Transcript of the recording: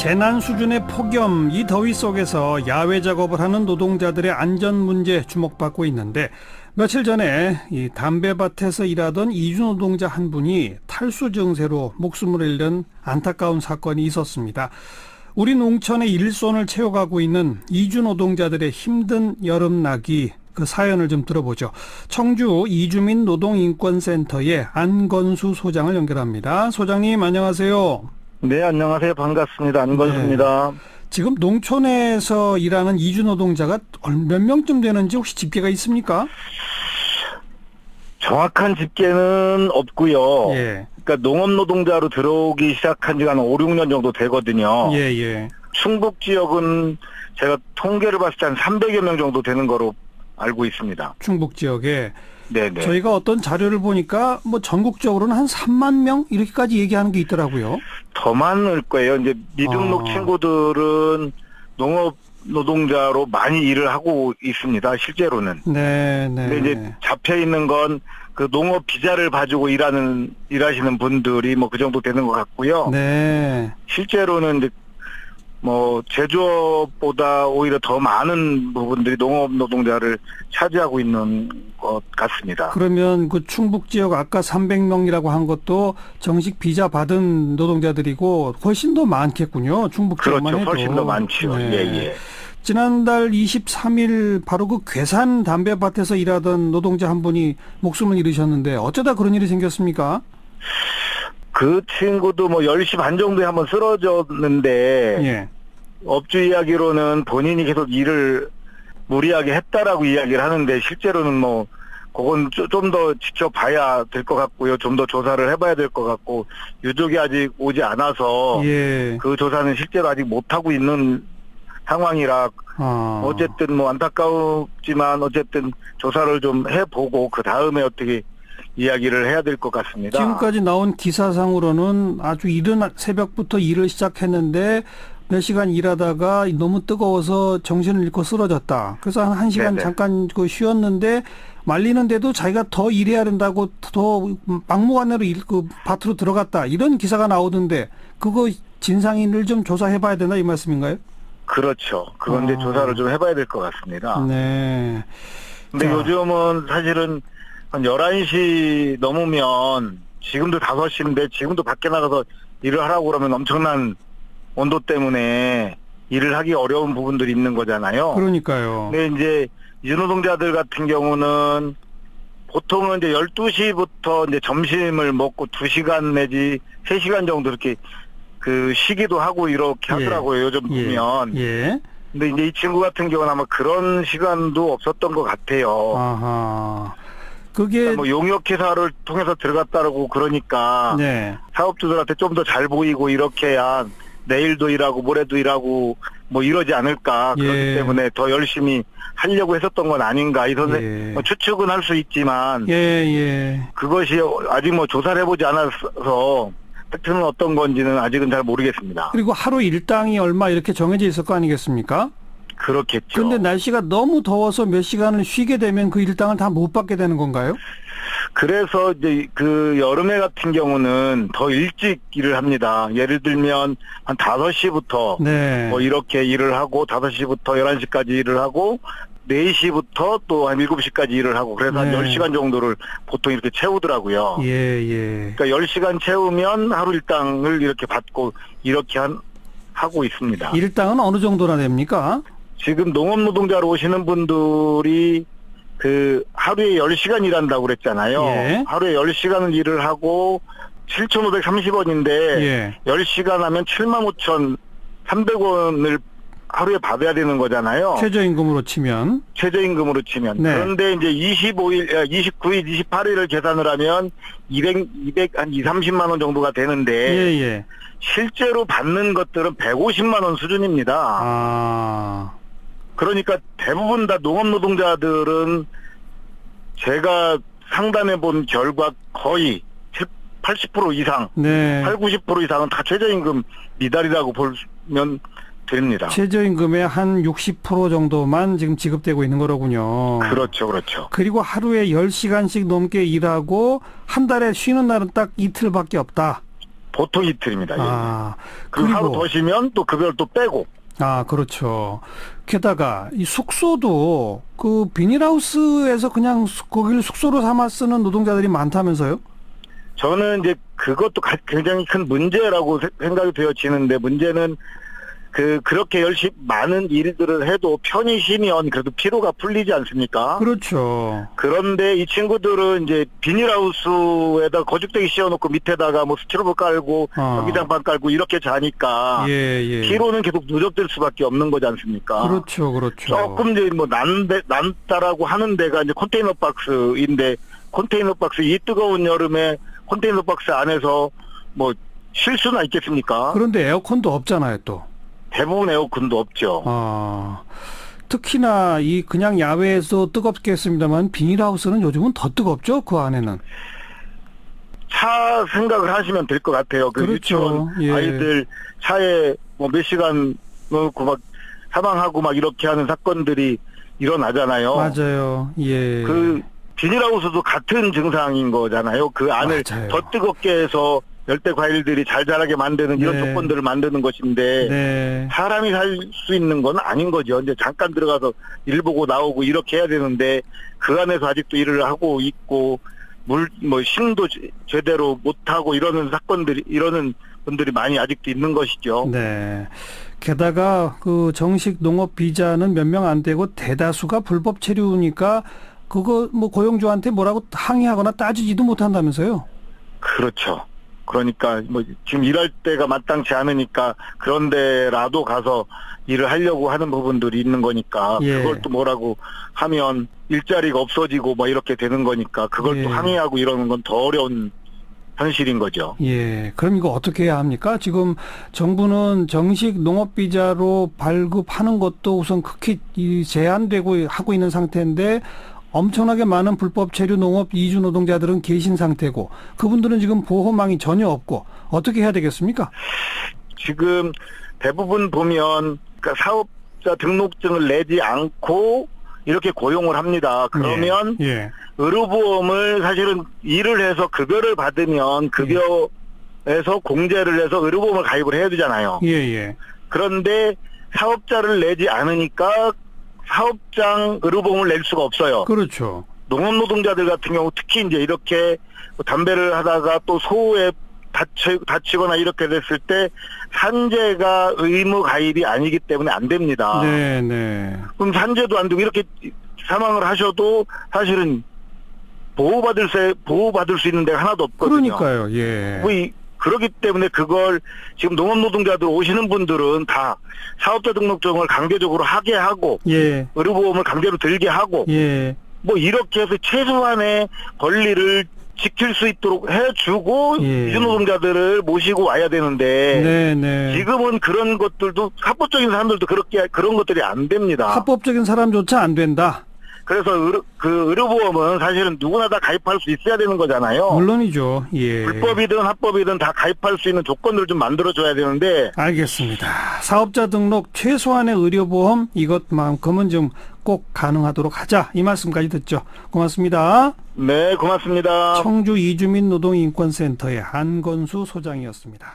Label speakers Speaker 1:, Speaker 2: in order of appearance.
Speaker 1: 재난 수준의 폭염, 이 더위 속에서 야외 작업을 하는 노동자들의 안전 문제 주목받고 있는데, 며칠 전에 이 담배밭에서 일하던 이주 노동자 한 분이 탈수 증세로 목숨을 잃는 안타까운 사건이 있었습니다. 우리 농촌의 일손을 채워가고 있는 이주 노동자들의 힘든 여름나기, 그 사연을 좀 들어보죠. 청주 이주민 노동인권센터의 안건수 소장을 연결합니다. 소장님, 안녕하세요.
Speaker 2: 네, 안녕하세요. 반갑습니다. 안건수입니다.
Speaker 1: 네. 지금 농촌에서 일하는 이주 노동자가 몇 명쯤 되는지 혹시 집계가 있습니까?
Speaker 2: 정확한 집계는 없고요.
Speaker 1: 예.
Speaker 2: 그러니까 농업 노동자로 들어오기 시작한 지가 한 5, 6년 정도 되거든요.
Speaker 1: 예, 예.
Speaker 2: 충북 지역은 제가 통계를 봤을 때 한 300여 명 정도 되는 거로 알고 있습니다.
Speaker 1: 충북 지역에.
Speaker 2: 네네.
Speaker 1: 저희가 어떤 자료를 보니까 뭐 전국적으로는 한 3만 명 이렇게까지 얘기하는 게 있더라고요.
Speaker 2: 더 많을 거예요. 이제 미등록 친구들은 농업 노동자로 많이 일을 하고 있습니다. 실제로는.
Speaker 1: 네, 네.
Speaker 2: 근데 이제 잡혀 있는 건 그 농업 비자를 봐주고 일하시는 분들이 뭐 그 정도 되는 것 같고요.
Speaker 1: 네.
Speaker 2: 실제로는 이제 뭐 제조업보다 오히려 더 많은 부분들이 농업 노동자를 차지하고 있는 것 같습니다.
Speaker 1: 그러면 그 충북 지역 아까 300명이라고 한 것도 정식 비자 받은 노동자들이고 훨씬 더 많겠군요. 충북 지역만
Speaker 2: 그렇죠.
Speaker 1: 해도.
Speaker 2: 훨씬 더 많죠.
Speaker 1: 네.
Speaker 2: 예, 예.
Speaker 1: 지난달 23일 바로 그 괴산 담배밭에서 일하던 노동자 한 분이 목숨을 잃으셨는데 어쩌다 그런 일이 생겼습니까?
Speaker 2: 그 친구도 뭐 10시 반 정도에 한번 쓰러졌는데
Speaker 1: 예.
Speaker 2: 업주 이야기로는 본인이 계속 일을 무리하게 했다라고 이야기를 하는데 실제로는 뭐 그건 좀 더 지켜봐야 될 것 같고요. 좀 더 조사를 해봐야 될 것 같고 유족이 아직 오지 않아서
Speaker 1: 예.
Speaker 2: 그 조사는 실제로 아직 못하고 있는 상황이라 어쨌든 뭐 안타까웠지만 어쨌든 조사를 좀 해보고 그 다음에 어떻게 이야기를 해야 될 것 같습니다.
Speaker 1: 지금까지 나온 기사상으로는 아주 이른 새벽부터 일을 시작했는데 몇 시간 일하다가 너무 뜨거워서 정신을 잃고 쓰러졌다. 그래서 한 1시간
Speaker 2: 네네.
Speaker 1: 잠깐 쉬었는데 말리는데도 자기가 더 일해야 된다고 더 막무가내로 그 밭으로 들어갔다. 이런 기사가 나오던데 그거 진상인을 좀 조사해봐야 된다 이 말씀인가요?
Speaker 2: 그렇죠. 그건 이제 조사를 좀 해봐야 될 것 같습니다.
Speaker 1: 네.
Speaker 2: 근데
Speaker 1: 자.
Speaker 2: 요즘은 사실은 한 11시 넘으면 지금도 5시인데 지금도 밖에 나가서 일을 하라고 그러면 엄청난 온도 때문에 일을 하기 어려운 부분들이 있는 거잖아요.
Speaker 1: 그러니까요.
Speaker 2: 근데 이제 유노동자들 같은 경우는 보통은 이제 12시부터 이제 점심을 먹고 2시간 내지 3시간 정도 이렇게 그 쉬기도 하고 이렇게 하더라고요. 요즘 보면.
Speaker 1: 예.
Speaker 2: 근데 이제 이 친구 같은 경우는 아마 그런 시간도 없었던 것 같아요.
Speaker 1: 아하. 그게
Speaker 2: 그러니까 뭐 용역회사를 통해서 들어갔다라고 그러니까
Speaker 1: 네.
Speaker 2: 사업주들한테 좀 더 잘 보이고 이렇게 해야 내일도 일하고 모레도 일하고 뭐 이러지 않을까.
Speaker 1: 예.
Speaker 2: 그렇기 때문에 더 열심히 하려고 했었던 건 아닌가. 이런
Speaker 1: 예.
Speaker 2: 뭐 추측은 할 수 있지만
Speaker 1: 예.
Speaker 2: 그것이 아직 뭐 조사를 해보지 않아서 팩트는 어떤 건지는 아직은 잘 모르겠습니다.
Speaker 1: 그리고 하루 일당이 얼마 이렇게 정해져 있을 거 아니겠습니까?
Speaker 2: 그렇겠죠.
Speaker 1: 근데 날씨가 너무 더워서 몇 시간을 쉬게 되면 그 일당을 다 못 받게 되는 건가요?
Speaker 2: 그래서 이제 그 여름에 같은 경우는 더 일찍 일을 합니다. 예를 들면 한 5시부터
Speaker 1: 네.
Speaker 2: 뭐 이렇게 일을 하고 5시부터 11시까지 일을 하고 4시부터 또 한 7시까지 일을 하고 그래서 한
Speaker 1: 네.
Speaker 2: 10시간 정도를 보통 이렇게 채우더라고요.
Speaker 1: 예.
Speaker 2: 그러니까 10시간 채우면 하루 일당을 이렇게 받고 이렇게 하고 있습니다.
Speaker 1: 일당은 어느 정도나 됩니까?
Speaker 2: 지금 농업 노동자로 오시는 분들이 그 하루에 10시간 일한다고 그랬잖아요.
Speaker 1: 예.
Speaker 2: 하루에 10시간을 일을 하고 7,530원인데
Speaker 1: 예.
Speaker 2: 10시간 하면 75,300원을 하루에 받아야 되는 거잖아요.
Speaker 1: 최저임금으로 치면.
Speaker 2: 최저임금으로 치면.
Speaker 1: 네.
Speaker 2: 그런데 이제 29일, 28일을 계산을 하면 한 230만 원 정도가 되는데
Speaker 1: 예.
Speaker 2: 실제로 받는 것들은 150만 원 수준입니다.
Speaker 1: 아.
Speaker 2: 그러니까 대부분 다 농업 노동자들은 제가 상담해 본 결과 거의 80% 이상,
Speaker 1: 네.
Speaker 2: 80, 90% 이상은 다 최저임금 미달이라고 보면 됩니다.
Speaker 1: 최저임금의 한 60% 정도만 지금 지급되고 있는 거로군요.
Speaker 2: 그렇죠.
Speaker 1: 그리고 하루에 10시간씩 넘게 일하고 한 달에 쉬는 날은 딱 이틀밖에 없다.
Speaker 2: 보통 이틀입니다. 예.
Speaker 1: 아,
Speaker 2: 그리고 하루 더 쉬면 또 급여를 또 빼고.
Speaker 1: 아, 그렇죠. 게다가 이 숙소도 그 비닐하우스에서 그냥 거기를 숙소로 삼아 쓰는 노동자들이 많다면서요?
Speaker 2: 저는 이제 그것도 굉장히 큰 문제라고 생각이 되어지는데, 문제는 그렇게 열심히 많은 일들을 해도 편히 쉬면 그래도 피로가 풀리지 않습니까?
Speaker 1: 그렇죠.
Speaker 2: 그런데 이 친구들은 이제 비닐하우스에다 거죽대기 씌워놓고 밑에다가 뭐 스티로볼 깔고 전기장판 깔고 이렇게 자니까
Speaker 1: 예, 예.
Speaker 2: 피로는 계속 누적될 수밖에 없는 거지 않습니까?
Speaker 1: 그렇죠, 그렇죠.
Speaker 2: 조금 이제 뭐 난다라고 하는 데가 이제 컨테이너 박스인데, 컨테이너 박스 이 뜨거운 여름에 컨테이너 박스 안에서 뭐 쉴 수나 있겠습니까?
Speaker 1: 그런데 에어컨도 없잖아요, 또.
Speaker 2: 대부분 에어컨도 없죠.
Speaker 1: 특히나 이 그냥 야외에서 뜨겁겠습니다만 비닐하우스는 요즘은 더 뜨겁죠, 그 안에는.
Speaker 2: 차 생각을 하시면 될 것 같아요. 그
Speaker 1: 그렇죠.
Speaker 2: 유치원
Speaker 1: 예.
Speaker 2: 아이들 차에 뭐 몇 시간 넣고 막 사망하고 막 이렇게 하는 사건들이 일어나잖아요.
Speaker 1: 맞아요. 예.
Speaker 2: 그 비닐하우스도 같은 증상인 거잖아요. 그 안을
Speaker 1: 맞아요.
Speaker 2: 더 뜨겁게 해서 열대 과일들이 잘 자라게 만드는 이런
Speaker 1: 네.
Speaker 2: 조건들을 만드는 것인데,
Speaker 1: 네.
Speaker 2: 사람이 살 수 있는 건 아닌 거죠. 이제 잠깐 들어가서 일 보고 나오고 이렇게 해야 되는데, 그 안에서 아직도 일을 하고 있고, 쉼도 제대로 못하고 이러는 분들이 많이 아직도 있는 것이죠.
Speaker 1: 네. 게다가 그 정식 농업 비자는 몇 명 안 되고 대다수가 불법 체류니까 그거 뭐 고용주한테 뭐라고 항의하거나 따지지도 못한다면서요?
Speaker 2: 그렇죠. 그러니까 뭐 지금 일할 때가 마땅치 않으니까 그런 데라도 가서 일을 하려고 하는 부분들이 있는 거니까,
Speaker 1: 예.
Speaker 2: 그걸 또 뭐라고 하면 일자리가 없어지고 뭐 이렇게 되는 거니까 그걸
Speaker 1: 예.
Speaker 2: 또 항의하고 이러는 건 더 어려운 현실인 거죠.
Speaker 1: 예. 그럼 이거 어떻게 해야 합니까? 지금 정부는 정식 농업 비자로 발급하는 것도 우선 극히 제한되고 하고 있는 상태인데, 엄청나게 많은 불법 체류 농업 이주 노동자들은 계신 상태고, 그분들은 지금 보호망이 전혀 없고 어떻게 해야 되겠습니까?
Speaker 2: 지금 대부분 보면 그러니까 사업자 등록증을 내지 않고 이렇게 고용을 합니다. 그러면
Speaker 1: 예.
Speaker 2: 의료보험을 사실은 일을 해서 급여를 받으면 급여에서 공제를 해서 의료보험을 가입을 해야 되잖아요.
Speaker 1: 예, 예.
Speaker 2: 그런데 사업자를 내지 않으니까 사업장 의료보험을 낼 수가 없어요.
Speaker 1: 그렇죠.
Speaker 2: 농업 노동자들 같은 경우 특히 이제 이렇게 담배를 하다가 또 소에 다치거나 이렇게 됐을 때 산재가 의무 가입이 아니기 때문에 안 됩니다.
Speaker 1: 네, 네.
Speaker 2: 그럼 산재도 안 되고 이렇게 사망을 하셔도 사실은 보호받을 수 있는 데가 하나도 없거든요.
Speaker 1: 그러니까요. 예.
Speaker 2: 그렇기 때문에 그걸 지금 농업 노동자들 오시는 분들은 다 사업자 등록증을 강제적으로 하게 하고,
Speaker 1: 예.
Speaker 2: 의료보험을 강제로 들게 하고,
Speaker 1: 예.
Speaker 2: 뭐 이렇게 해서 최소한의 권리를 지킬 수 있도록 해주고
Speaker 1: 예.
Speaker 2: 이주노동자들을 모시고 와야 되는데,
Speaker 1: 네, 네.
Speaker 2: 지금은 그런 것들도 합법적인 사람들도 그런 것들이 안 됩니다.
Speaker 1: 합법적인 사람조차 안 된다.
Speaker 2: 그래서 의료보험은 사실은 누구나 다 가입할 수 있어야 되는 거잖아요.
Speaker 1: 물론이죠. 예.
Speaker 2: 불법이든 합법이든 다 가입할 수 있는 조건들을 좀 만들어줘야 되는데.
Speaker 1: 알겠습니다. 사업자 등록 최소한의 의료보험 이것만큼은 좀 꼭 가능하도록 하자. 이 말씀까지 듣죠. 고맙습니다.
Speaker 2: 네, 고맙습니다.
Speaker 1: 청주 이주민노동인권센터의 한건수 소장이었습니다.